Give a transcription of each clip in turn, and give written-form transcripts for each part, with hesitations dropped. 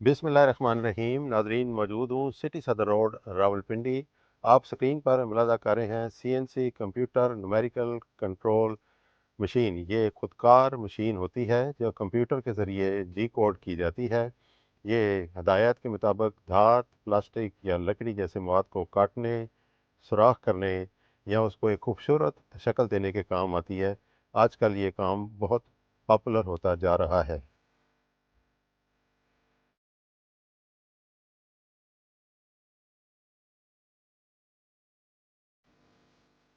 बिस्मिल्लाहिर्रहमानिर्रहीम। नाजरीन, मौजूद हूँ सिटी सदर रोड, रावलपिंडी। आप स्क्रीन पर मुलाजा कर रहे हैं CNC computer numerical control machine. ये खुदकार मशीन होती है जो कंप्यूटर के ज़रिए जी कोड की जाती है। ये हदायत के मुताबिक धात, प्लास्टिक या लकड़ी जैसे मवाद को काटने, सुराख करने या उसको एक खूबसूरत शक्ल देने के काम आती है। आजकल ये काम बहुत पॉपुलर होता जा रहा है।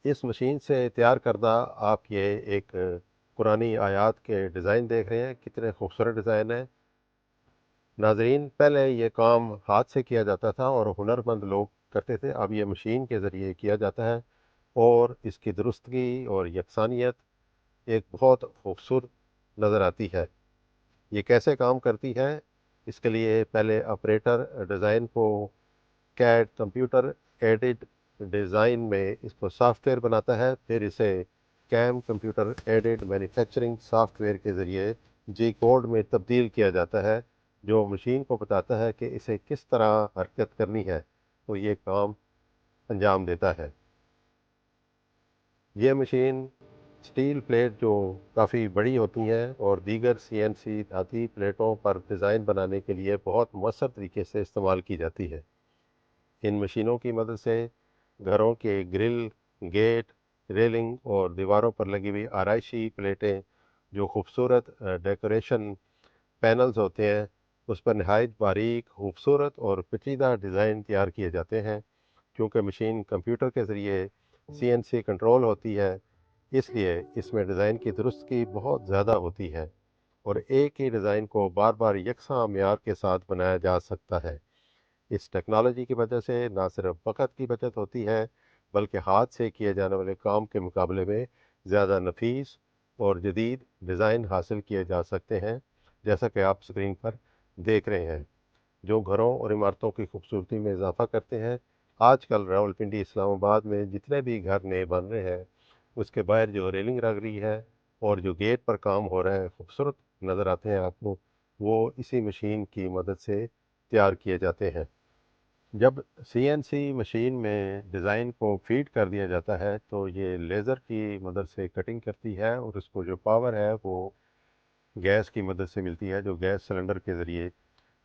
इस मशीन से तैयार करदा आप ये एक पुरानी आयत के डिज़ाइन देख रहे हैं, कितने खूबसूरत डिज़ाइन है। नाजरीन, पहले ये काम हाथ से किया जाता था और हुनरमंद लोग करते थे। अब ये मशीन के ज़रिए किया जाता है और इसकी दुरुस्तगी और यकसानियत एक बहुत खूबसूरत नज़र आती है। ये कैसे काम करती है, इसके लिए पहले ऑपरेटर डिज़ाइन को कैड कंप्यूटर एडेड डिज़ाइन में इसको सॉफ्टवेयर बनाता है, फिर इसे CAM computer aided manufacturing software के ज़रिए जी कोड में तब्दील किया जाता है, जो मशीन को बताता है कि इसे किस तरह हरकत करनी है, तो ये काम अंजाम देता है। ये मशीन स्टील प्लेट जो काफ़ी बड़ी होती हैं और दीगर CNC धाती प्लेटों पर डिज़ाइन बनाने के लिए बहुत मौसर तरीके से इस्तेमाल की जाती है। इन मशीनों की मदद से घरों के ग्रिल, गेट, रेलिंग और दीवारों पर लगी हुई आराइशी प्लेटें, जो खूबसूरत डेकोरेशन पैनल्स होते हैं, उस पर नहायत बारीक, खूबसूरत और पेचीदा डिज़ाइन तैयार किए जाते हैं। क्योंकि मशीन कंप्यूटर के ज़रिए CNC कंट्रोल होती है, इसलिए इसमें डिज़ाइन की दुरुस्तगी बहुत ज़्यादा होती है और एक ही डिज़ाइन को बार बार यकसा मेयार के साथ बनाया जा सकता है। इस टेक्नोलॉजी की वजह से ना सिर्फ वक़्त की बचत होती है, बल्कि हाथ से किए जाने वाले काम के मुकाबले में ज़्यादा नफीस और जदीद डिज़ाइन हासिल किए जा सकते हैं, जैसा कि आप स्क्रीन पर देख रहे हैं, जो घरों और इमारतों की खूबसूरती में इजाफा करते हैं। आजकल रावलपिंडी, इस्लामाबाद में जितने भी घर नए बन रहे हैं, उसके बाहर जो रेलिंग लग रही है और जो गेट पर काम हो रहा है, खूबसूरत नज़र आते हैं आपको, वो इसी मशीन की मदद से तैयार किए जाते हैं। जब CNC मशीन में डिज़ाइन को फीड कर दिया जाता है, तो ये लेज़र की मदद से कटिंग करती है और उसको जो पावर है वो गैस की मदद से मिलती है, जो गैस सिलेंडर के ज़रिए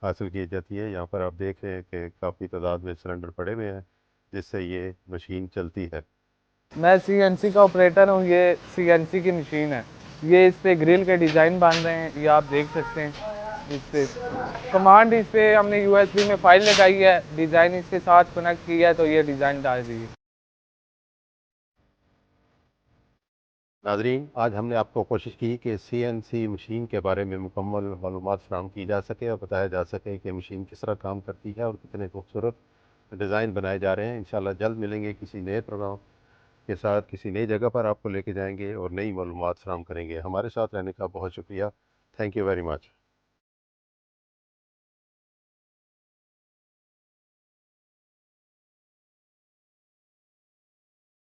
हासिल की जाती है। यहाँ पर आप देख रहे हैं कि काफ़ी तादाद में सिलेंडर पड़े हुए हैं, जिससे ये मशीन चलती है। मैं CNC का ऑपरेटर हूँ। ये CNC की मशीन है। ये इस पे ग्रिल के डिज़ाइन बन रहे हैं, ये आप देख सकते हैं। इस पे कमांड, इस पे हमने USB में फाइल लगाई है, डिज़ाइन इसके साथ कनेक्ट किया है, तो ये डिज़ाइन डाल दी है। नाज़रीन, आज हमने आपको कोशिश की कि CNC मशीन के बारे में मुकम्मल मालूमात फ़राहम की जा सके और बताया जा सके कि मशीन किस तरह काम करती है और कितने खूबसूरत डिज़ाइन बनाए जा रहे हैं। इंशाल्लाह जल्द मिलेंगे किसी नए प्रोग्राम के साथ, किसी नई जगह पर आपको लेके जाएंगे और नई मालूमात फ़राहम करेंगे। हमारे साथ रहने का बहुत शुक्रिया। Thank you very much.